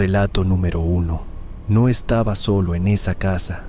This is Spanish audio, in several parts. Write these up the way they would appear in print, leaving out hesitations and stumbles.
Relato número 1. No estaba solo en esa casa.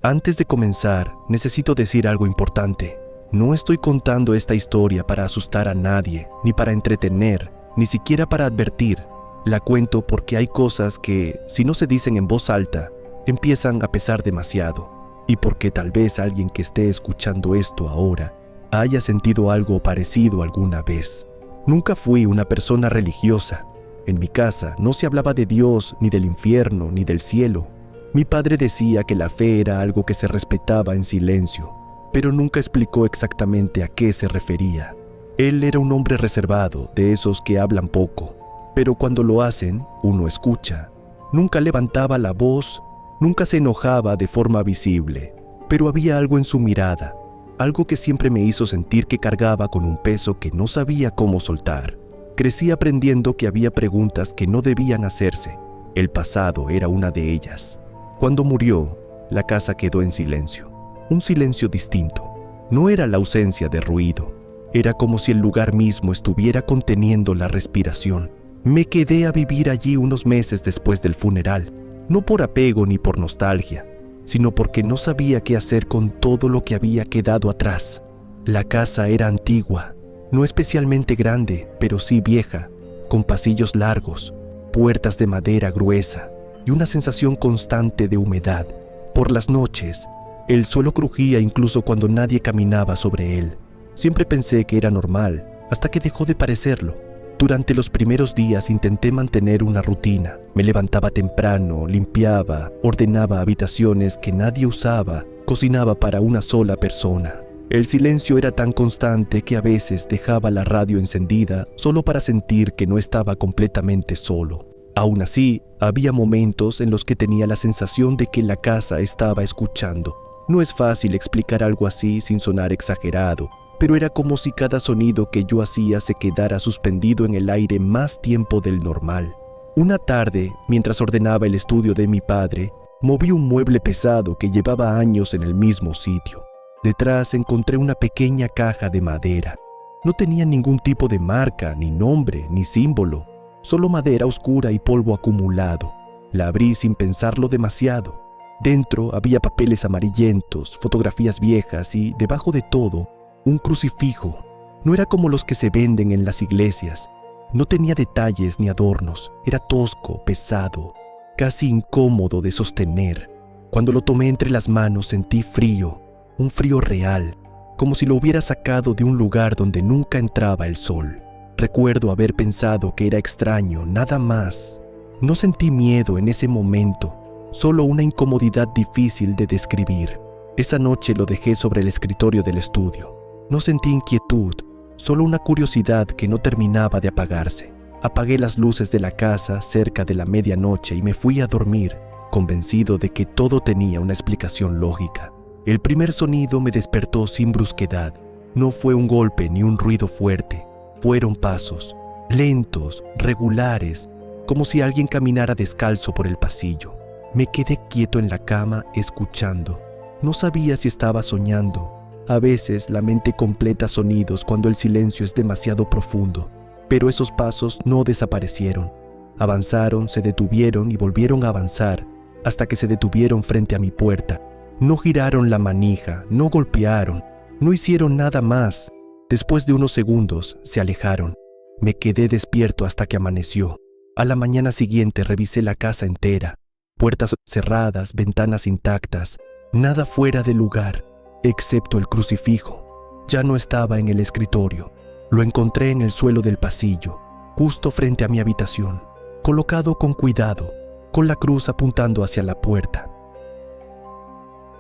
Antes de comenzar, necesito decir algo importante. No estoy contando esta historia para asustar a nadie, ni para entretener, ni siquiera para advertir. La cuento porque hay cosas que, si no se dicen en voz alta, empiezan a pesar demasiado. Y porque tal vez alguien que esté escuchando esto ahora haya sentido algo parecido alguna vez. Nunca fui una persona religiosa. En mi casa no se hablaba de Dios, ni del infierno, ni del cielo. Mi padre decía que la fe era algo que se respetaba en silencio, pero nunca explicó exactamente a qué se refería. Él era un hombre reservado, de esos que hablan poco, pero cuando lo hacen, uno escucha. Nunca levantaba la voz, nunca se enojaba de forma visible, pero había algo en su mirada, algo que siempre me hizo sentir que cargaba con un peso que no sabía cómo soltar. Crecí aprendiendo que había preguntas que no debían hacerse. El pasado era una de ellas. Cuando murió, la casa quedó en silencio. Un silencio distinto. No era la ausencia de ruido. Era como si el lugar mismo estuviera conteniendo la respiración. Me quedé a vivir allí unos meses después del funeral. No por apego ni por nostalgia, sino porque no sabía qué hacer con todo lo que había quedado atrás. La casa era antigua. No especialmente grande, pero sí vieja, con pasillos largos, puertas de madera gruesa y una sensación constante de humedad. Por las noches, el suelo crujía incluso cuando nadie caminaba sobre él. Siempre pensé que era normal, hasta que dejó de parecerlo. Durante los primeros días intenté mantener una rutina. Me levantaba temprano, limpiaba, ordenaba habitaciones que nadie usaba, cocinaba para una sola persona. El silencio era tan constante que a veces dejaba la radio encendida solo para sentir que no estaba completamente solo. Aún así, había momentos en los que tenía la sensación de que la casa estaba escuchando. No es fácil explicar algo así sin sonar exagerado, pero era como si cada sonido que yo hacía se quedara suspendido en el aire más tiempo del normal. Una tarde, mientras ordenaba el estudio de mi padre, moví un mueble pesado que llevaba años en el mismo sitio. Detrás encontré una pequeña caja de madera. No tenía ningún tipo de marca, ni nombre, ni símbolo, solo madera oscura y polvo acumulado. La abrí sin pensarlo demasiado. Dentro había papeles amarillentos, fotografías viejas y, debajo de todo, un crucifijo. No era como los que se venden en las iglesias. No tenía detalles ni adornos. Era tosco, pesado, casi incómodo de sostener. Cuando lo tomé entre las manos sentí frío. Un frío real, como si lo hubiera sacado de un lugar donde nunca entraba el sol. Recuerdo haber pensado que era extraño, nada más. No sentí miedo en ese momento, solo una incomodidad difícil de describir. Esa noche lo dejé sobre el escritorio del estudio. No sentí inquietud, solo una curiosidad que no terminaba de apagarse. Apagué las luces de la casa cerca de la medianoche y me fui a dormir, convencido de que todo tenía una explicación lógica. El primer sonido me despertó sin brusquedad. No fue un golpe ni un ruido fuerte. Fueron pasos, lentos, regulares, como si alguien caminara descalzo por el pasillo. Me quedé quieto en la cama, escuchando. No sabía si estaba soñando. A veces la mente completa sonidos cuando el silencio es demasiado profundo. Pero esos pasos no desaparecieron. Avanzaron, se detuvieron y volvieron a avanzar, hasta que se detuvieron frente a mi puerta. No giraron la manija, no golpearon, no hicieron nada más. Después de unos segundos, se alejaron. Me quedé despierto hasta que amaneció. A la mañana siguiente revisé la casa entera. Puertas cerradas, ventanas intactas, nada fuera de lugar, excepto el crucifijo. Ya no estaba en el escritorio. Lo encontré en el suelo del pasillo, justo frente a mi habitación, colocado con cuidado, con la cruz apuntando hacia la puerta.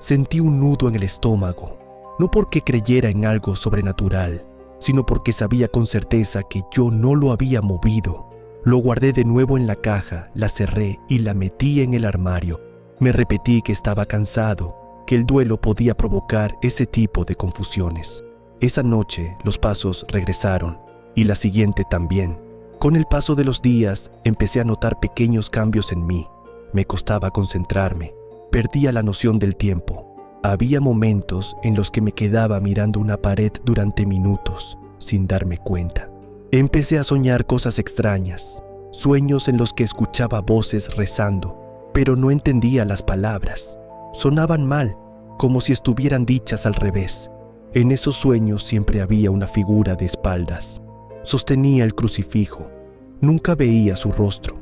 Sentí un nudo en el estómago, no porque creyera en algo sobrenatural, sino porque sabía con certeza que yo no lo había movido. Lo guardé de nuevo en la caja, la cerré y la metí en el armario. Me repetí que estaba cansado, que el duelo podía provocar ese tipo de confusiones. Esa noche los pasos regresaron, y la siguiente también. Con el paso de los días empecé a notar pequeños cambios en mí. Me costaba concentrarme. Perdía la noción del tiempo. Había momentos en los que me quedaba mirando una pared durante minutos, sin darme cuenta. Empecé a soñar cosas extrañas. sueños en los que escuchaba voces rezando, pero no entendía las palabras. Sonaban mal, como si estuvieran dichas al revés. En esos sueños siempre había una figura de espaldas. Sostenía el crucifijo. Nunca veía su rostro.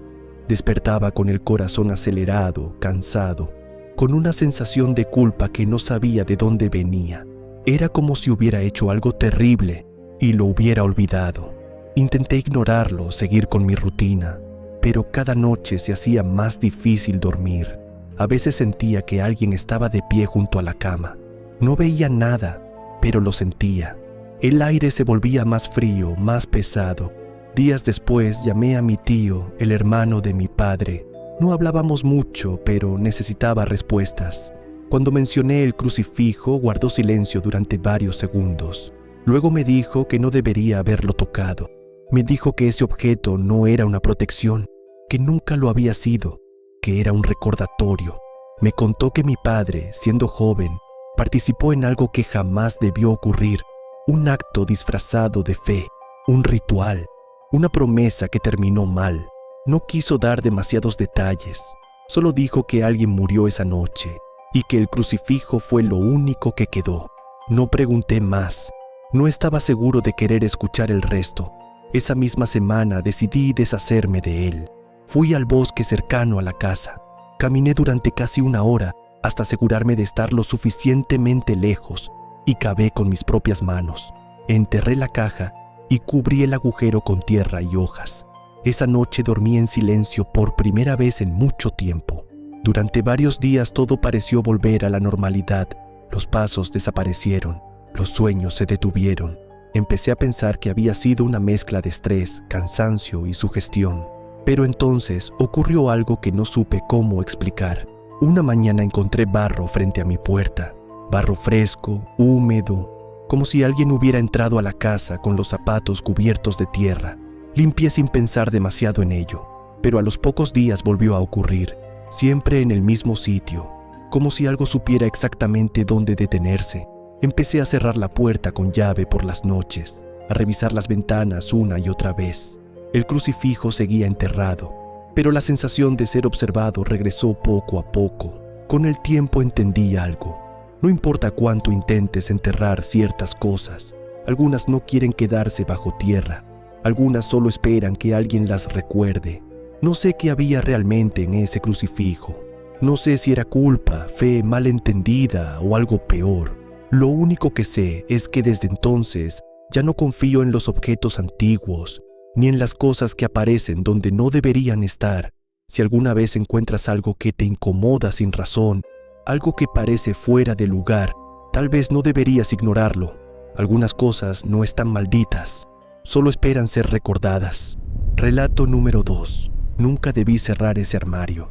Despertaba con el corazón acelerado, cansado, con una sensación de culpa que no sabía de dónde venía. Era como si hubiera hecho algo terrible y lo hubiera olvidado. Intenté ignorarlo, seguir con mi rutina, pero cada noche se hacía más difícil dormir. A veces sentía que alguien estaba de pie junto a la cama. No veía nada, pero lo sentía. El aire se volvía más frío, más pesado. Días después llamé a mi tío, el hermano de mi padre. No hablábamos mucho, pero necesitaba respuestas. Cuando mencioné el crucifijo, guardó silencio durante varios segundos. Luego me dijo que no debería haberlo tocado. Me dijo que ese objeto no era una protección, que nunca lo había sido, que era un recordatorio. Me contó que mi padre, siendo joven, participó en algo que jamás debió ocurrir, un acto disfrazado de fe, un ritual, una promesa que terminó mal. No quiso dar demasiados detalles, solo dijo que alguien murió esa noche y que el crucifijo fue lo único que quedó. No pregunté más, no estaba seguro de querer escuchar el resto. Esa misma semana decidí deshacerme de él. Fui al bosque cercano a la casa. Caminé durante casi una hora hasta asegurarme de estar lo suficientemente lejos y cavé con mis propias manos. Enterré la caja y cubrí el agujero con tierra y hojas. Esa noche dormí en silencio por primera vez en mucho tiempo. Durante varios días todo pareció volver a la normalidad. Los pasos desaparecieron, los sueños se detuvieron. Empecé a pensar que había sido una mezcla de estrés, cansancio y sugestión. Pero entonces ocurrió algo que no supe cómo explicar. Una mañana encontré barro frente a mi puerta. Barro fresco, húmedo, como si alguien hubiera entrado a la casa con los zapatos cubiertos de tierra. Limpié sin pensar demasiado en ello, pero a los pocos días volvió a ocurrir, siempre en el mismo sitio, como si algo supiera exactamente dónde detenerse. Empecé a cerrar la puerta con llave por las noches, a revisar las ventanas una y otra vez. El crucifijo seguía enterrado, pero la sensación de ser observado regresó poco a poco. Con el tiempo entendí algo. No importa cuánto intentes enterrar ciertas cosas, algunas no quieren quedarse bajo tierra, algunas solo esperan que alguien las recuerde. No sé qué había realmente en ese crucifijo. No sé si era culpa, fe malentendida o algo peor. Lo único que sé es que desde entonces ya no confío en los objetos antiguos, ni en las cosas que aparecen donde no deberían estar. Si alguna vez encuentras algo que te incomoda sin razón, algo que parece fuera de lugar, tal vez no deberías ignorarlo. Algunas cosas no están malditas, solo esperan ser recordadas. Relato número 2. Nunca debí cerrar ese armario.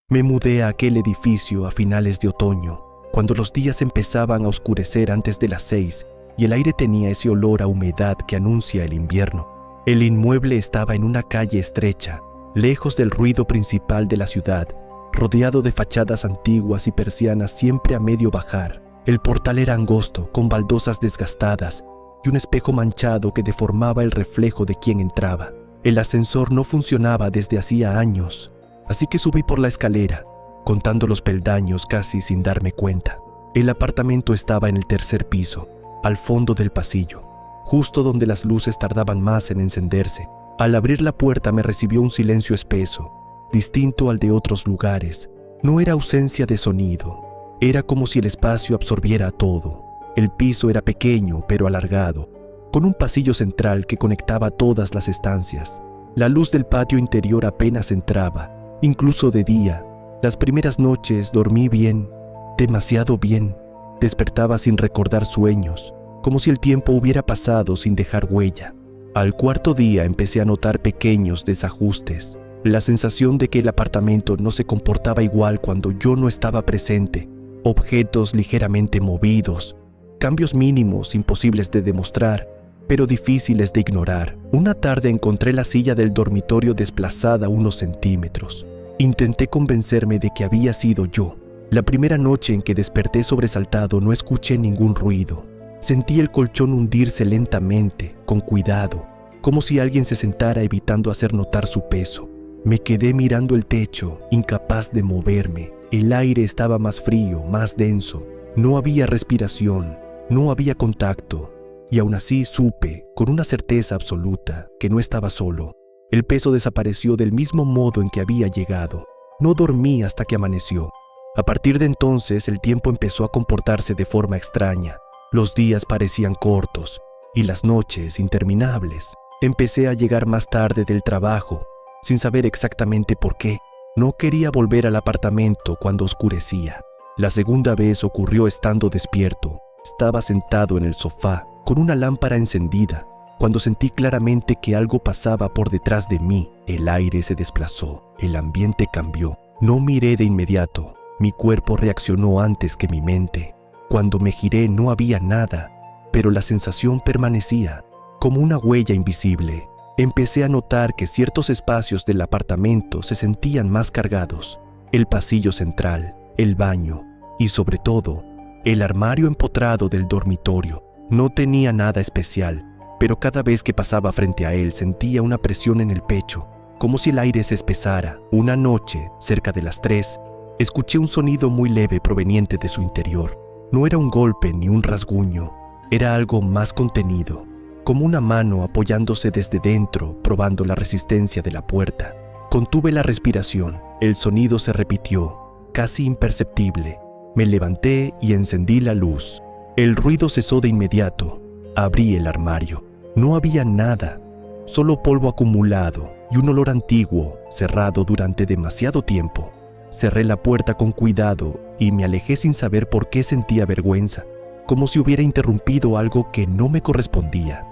Me mudé a aquel edificio a finales de otoño, cuando los días empezaban a oscurecer antes de las 6 y el aire tenía ese olor a humedad que anuncia el invierno. El inmueble estaba en una calle estrecha, lejos del ruido principal de la ciudad, rodeado de fachadas antiguas y persianas siempre a medio bajar. El portal era angosto, con baldosas desgastadas y un espejo manchado que deformaba el reflejo de quien entraba. El ascensor no funcionaba desde hacía años, así que subí por la escalera, contando los peldaños casi sin darme cuenta. El apartamento estaba en el tercer piso, al fondo del pasillo, justo donde las luces tardaban más en encenderse. Al abrir la puerta me recibió un silencio espeso, distinto al de otros lugares. No era ausencia de sonido, era como si el espacio absorbiera todo. El piso era pequeño pero alargado, con un pasillo central que conectaba todas las estancias. La luz del patio interior apenas entraba, incluso de día. Las primeras noches dormí bien, demasiado bien. Despertaba sin recordar sueños, como si el tiempo hubiera pasado sin dejar huella. Al cuarto día empecé a notar pequeños desajustes, la sensación de que el apartamento no se comportaba igual cuando yo no estaba presente, objetos ligeramente movidos, cambios mínimos imposibles de demostrar, pero difíciles de ignorar. Una tarde encontré la silla del dormitorio desplazada unos centímetros. Intenté convencerme de que había sido yo. La primera noche en que desperté sobresaltado no escuché ningún ruido. Sentí el colchón hundirse lentamente, con cuidado. como si alguien se sentara evitando hacer notar su peso. Me quedé mirando el techo, incapaz de moverme. El aire estaba más frío, más denso. No había respiración, no había contacto. Y aún así supe, con una certeza absoluta, que no estaba solo. El peso desapareció del mismo modo en que había llegado. No dormí hasta que amaneció. A partir de entonces, el tiempo empezó a comportarse de forma extraña. Los días parecían cortos y las noches interminables. Empecé a llegar más tarde del trabajo, sin saber exactamente por qué. No quería volver al apartamento cuando oscurecía. La segunda vez ocurrió estando despierto. Estaba sentado en el sofá, con una lámpara encendida, cuando sentí claramente que algo pasaba por detrás de mí. El aire se desplazó, el ambiente cambió. No miré de inmediato. Mi cuerpo reaccionó antes que mi mente. Cuando me giré no había nada, pero la sensación permanecía, como una huella invisible. Empecé a notar que ciertos espacios del apartamento se sentían más cargados. El pasillo central, el baño y, sobre todo, el armario empotrado del dormitorio. No tenía nada especial, pero cada vez que pasaba frente a él sentía una presión en el pecho, como si el aire se espesara. Una noche, cerca de las 3, escuché un sonido muy leve proveniente de su interior. No era un golpe ni un rasguño, era algo más contenido, como una mano apoyándose desde dentro, probando la resistencia de la puerta. Contuve la respiración. El sonido se repitió, casi imperceptible. Me levanté y encendí la luz. El ruido cesó de inmediato. Abrí el armario. No había nada, solo polvo acumulado y un olor antiguo, cerrado durante demasiado tiempo. Cerré la puerta con cuidado y me alejé sin saber por qué sentía vergüenza, como si hubiera interrumpido algo que no me correspondía.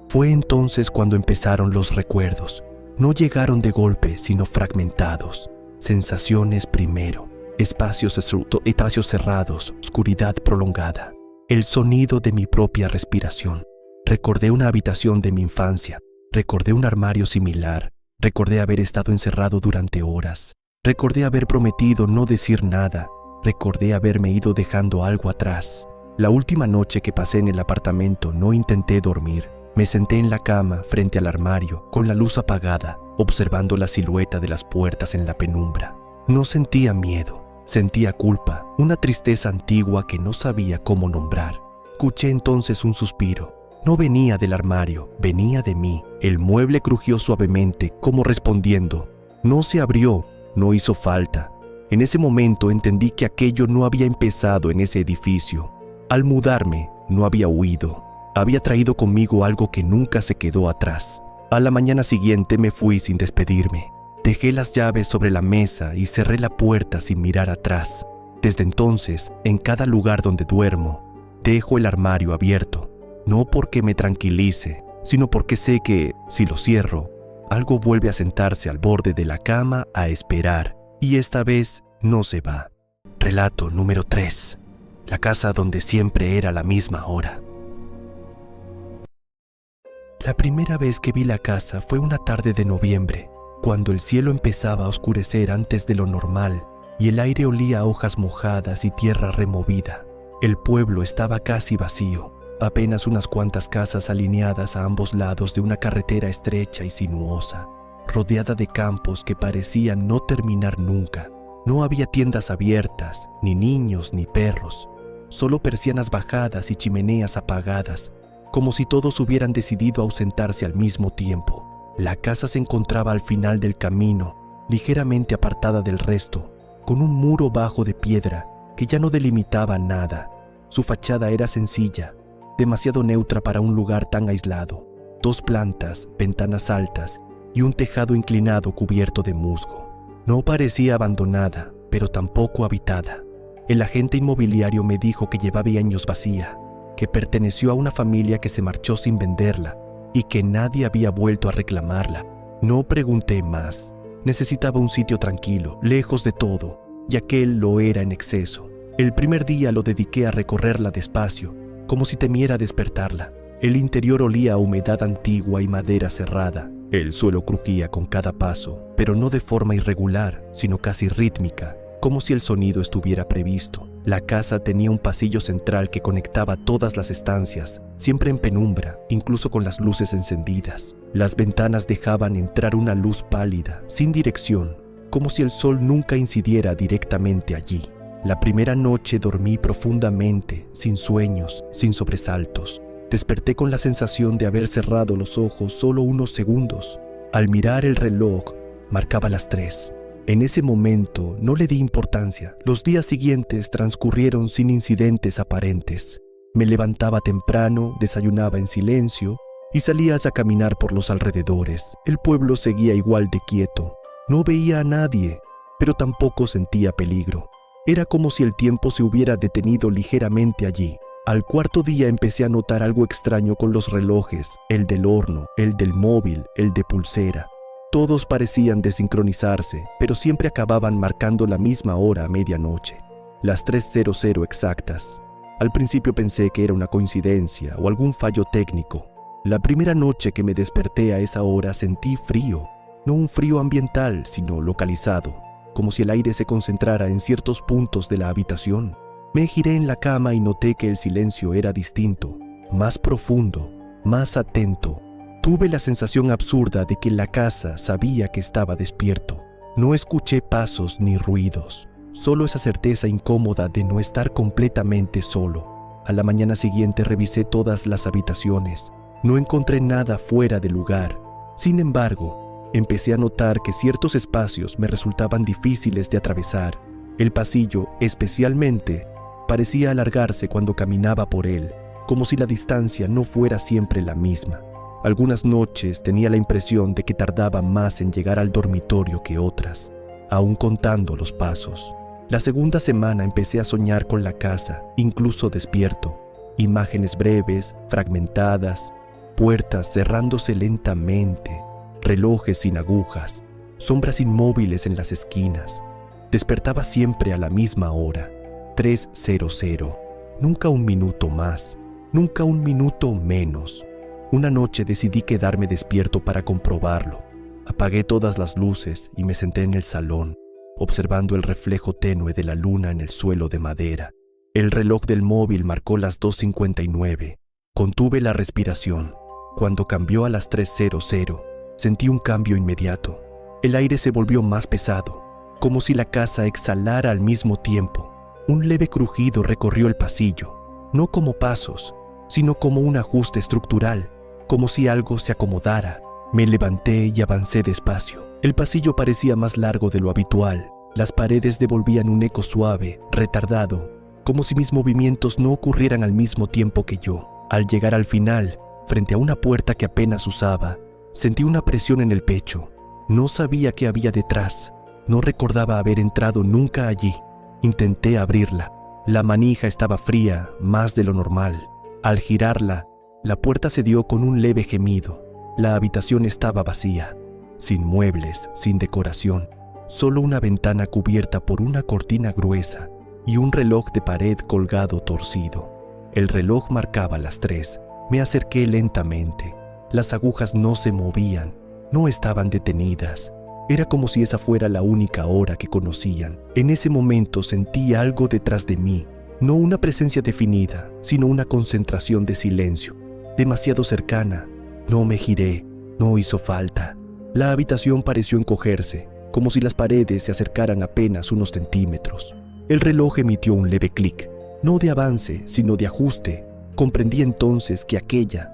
Fue entonces cuando empezaron los recuerdos. No llegaron de golpe, sino fragmentados. Sensaciones primero, espacios cerrados, oscuridad prolongada. El sonido de mi propia respiración. Recordé una habitación de mi infancia. Recordé un armario similar. Recordé haber estado encerrado durante horas. Recordé haber prometido no decir nada. Recordé haberme ido dejando algo atrás. La última noche que pasé en el apartamento no intenté dormir. Me senté en la cama frente al armario, con la luz apagada, observando la silueta de las puertas en la penumbra. No sentía miedo, sentía culpa, una tristeza antigua que no sabía cómo nombrar. Escuché entonces un suspiro. No venía del armario, venía de mí. El mueble crujió suavemente, como respondiendo. No se abrió, no hizo falta. En ese momento entendí que aquello no había empezado en ese edificio. Al mudarme, no había huido. Había traído conmigo algo que nunca se quedó atrás. A la mañana siguiente me fui sin despedirme. Dejé las llaves sobre la mesa y cerré la puerta sin mirar atrás. Desde entonces, en cada lugar donde duermo, dejo el armario abierto. No porque me tranquilice, sino porque sé que, si lo cierro, algo vuelve a sentarse al borde de la cama a esperar, y esta vez no se va. Relato número 3. La casa donde siempre era la misma hora. La primera vez que vi la casa fue una tarde de noviembre, cuando el cielo empezaba a oscurecer antes de lo normal y el aire olía a hojas mojadas y tierra removida. El pueblo estaba casi vacío, apenas unas cuantas casas alineadas a ambos lados de una carretera estrecha y sinuosa, rodeada de campos que parecían no terminar nunca. No había tiendas abiertas, ni niños ni perros, solo persianas bajadas y chimeneas apagadas, como si todos hubieran decidido ausentarse al mismo tiempo. La casa se encontraba al final del camino, ligeramente apartada del resto, con un muro bajo de piedra que ya no delimitaba nada. Su fachada era sencilla, demasiado neutra para un lugar tan aislado. 2 plantas, ventanas altas y un tejado inclinado cubierto de musgo. No parecía abandonada, pero tampoco habitada. El agente inmobiliario me dijo que llevaba años vacía, que perteneció a una familia que se marchó sin venderla y que nadie había vuelto a reclamarla. No pregunté más. Necesitaba un sitio tranquilo, lejos de todo, y aquel lo era en exceso. El primer día lo dediqué a recorrerla despacio, como si temiera despertarla. El interior olía a humedad antigua y madera cerrada. El suelo crujía con cada paso, pero no de forma irregular, sino casi rítmica, como si el sonido estuviera previsto. La casa tenía un pasillo central que conectaba todas las estancias, siempre en penumbra, incluso con las luces encendidas. Las ventanas dejaban entrar una luz pálida, sin dirección, como si el sol nunca incidiera directamente allí. La primera noche dormí profundamente, sin sueños, sin sobresaltos. Desperté con la sensación de haber cerrado los ojos solo unos segundos. Al mirar el reloj, marcaba las 3. En ese momento no le di importancia. Los días siguientes transcurrieron sin incidentes aparentes. Me levantaba temprano, desayunaba en silencio y salía a caminar por los alrededores. El pueblo seguía igual de quieto. No veía a nadie, pero tampoco sentía peligro. Era como si el tiempo se hubiera detenido ligeramente allí. Al cuarto día empecé a notar algo extraño con los relojes, el del horno, el del móvil, el de pulsera. Todos parecían desincronizarse, pero siempre acababan marcando la misma hora a medianoche, las 3:00 exactas. Al principio pensé que era una coincidencia o algún fallo técnico. La primera noche que me desperté a esa hora sentí frío, no un frío ambiental, sino localizado, como si el aire se concentrara en ciertos puntos de la habitación. Me giré en la cama y noté que el silencio era distinto, más profundo, más atento. Tuve la sensación absurda de que la casa sabía que estaba despierto. No escuché pasos ni ruidos, solo esa certeza incómoda de no estar completamente solo. A la mañana siguiente revisé todas las habitaciones. No encontré nada fuera de lugar. Sin embargo, empecé a notar que ciertos espacios me resultaban difíciles de atravesar. El pasillo, especialmente, parecía alargarse cuando caminaba por él, como si la distancia no fuera siempre la misma. Algunas noches tenía la impresión de que tardaba más en llegar al dormitorio que otras, aún contando los pasos. La segunda semana empecé a soñar con la casa, incluso despierto. Imágenes breves, fragmentadas, puertas cerrándose lentamente, relojes sin agujas, sombras inmóviles en las esquinas. Despertaba siempre a la misma hora, 3:00, nunca un minuto más, nunca un minuto menos. Una noche decidí quedarme despierto para comprobarlo. Apagué todas las luces y me senté en el salón, observando el reflejo tenue de la luna en el suelo de madera. El reloj del móvil marcó las 2:59. Contuve la respiración. Cuando cambió a las 3:00, sentí un cambio inmediato. El aire se volvió más pesado, como si la casa exhalara al mismo tiempo. Un leve crujido recorrió el pasillo, no como pasos, sino como un ajuste estructural, como si algo se acomodara. Me levanté y avancé despacio. El pasillo parecía más largo de lo habitual. Las paredes devolvían un eco suave, retardado, como si mis movimientos no ocurrieran al mismo tiempo que yo. Al llegar al final, frente a una puerta que apenas usaba, sentí una presión en el pecho. No sabía qué había detrás. No recordaba haber entrado nunca allí. Intenté abrirla. La manija estaba fría, más de lo normal. Al girarla, la puerta cedió con un leve gemido. La habitación estaba vacía, sin muebles, sin decoración. Solo una ventana cubierta por una cortina gruesa y un reloj de pared colgado torcido. El reloj marcaba las 3. Me acerqué lentamente. Las agujas no se movían, no estaban detenidas. Era como si esa fuera la única hora que conocían. En ese momento sentí algo detrás de mí, no una presencia definida, sino una concentración de silencio, demasiado cercana. No me giré, no hizo falta. La habitación pareció encogerse, como si las paredes se acercaran apenas unos centímetros. El reloj emitió un leve clic, no de avance, sino de ajuste. Comprendí entonces que aquella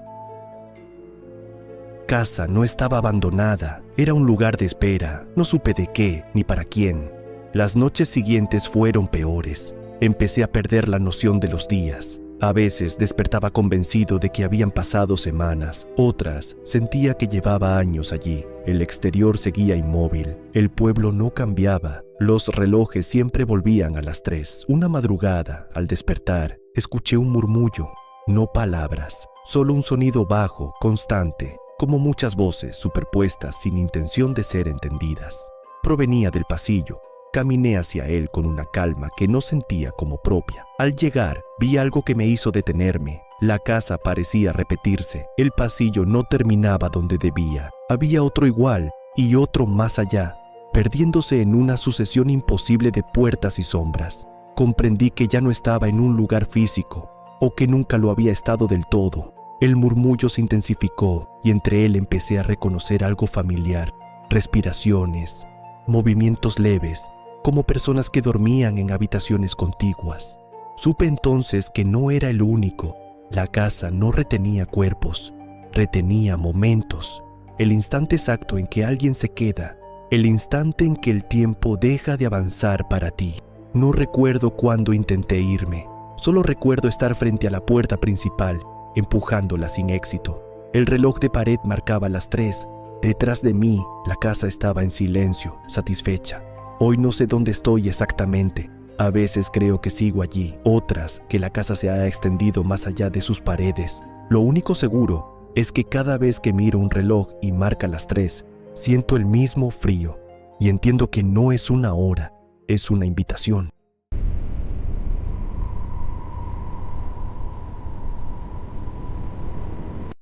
casa no estaba abandonada, era un lugar de espera. No supe de qué ni para quién. Las noches siguientes fueron peores. Empecé a perder la noción de los días. A veces despertaba convencido de que habían pasado semanas, otras sentía que llevaba años allí. El exterior seguía inmóvil, el pueblo no cambiaba, los relojes siempre volvían a las 3. Una madrugada, al despertar, escuché un murmullo, no palabras, solo un sonido bajo, constante, como muchas voces superpuestas sin intención de ser entendidas. Provenía del pasillo. Caminé hacia él con una calma que no sentía como propia. Al llegar, vi algo que me hizo detenerme. La casa parecía repetirse. El pasillo no terminaba donde debía. Había otro igual y otro más allá, perdiéndose en una sucesión imposible de puertas y sombras. Comprendí que ya no estaba en un lugar físico, o que nunca lo había estado del todo. El murmullo se intensificó y entre él empecé a reconocer algo familiar, respiraciones, movimientos leves, como personas que dormían en habitaciones contiguas. Supe entonces que no era el único. La casa no retenía cuerpos, retenía momentos, el instante exacto en que alguien se queda, el instante en que el tiempo deja de avanzar para ti. No recuerdo cuándo intenté irme, solo recuerdo estar frente a la puerta principal, empujándola sin éxito. El reloj de pared marcaba las 3. Detrás de mí, la casa estaba en silencio, satisfecha. Hoy no sé dónde estoy exactamente. A veces creo que sigo allí, otras que la casa se ha extendido más allá de sus paredes. Lo único seguro es que cada vez que miro un reloj y marca las 3, siento el mismo frío y entiendo que no es una hora, es una invitación.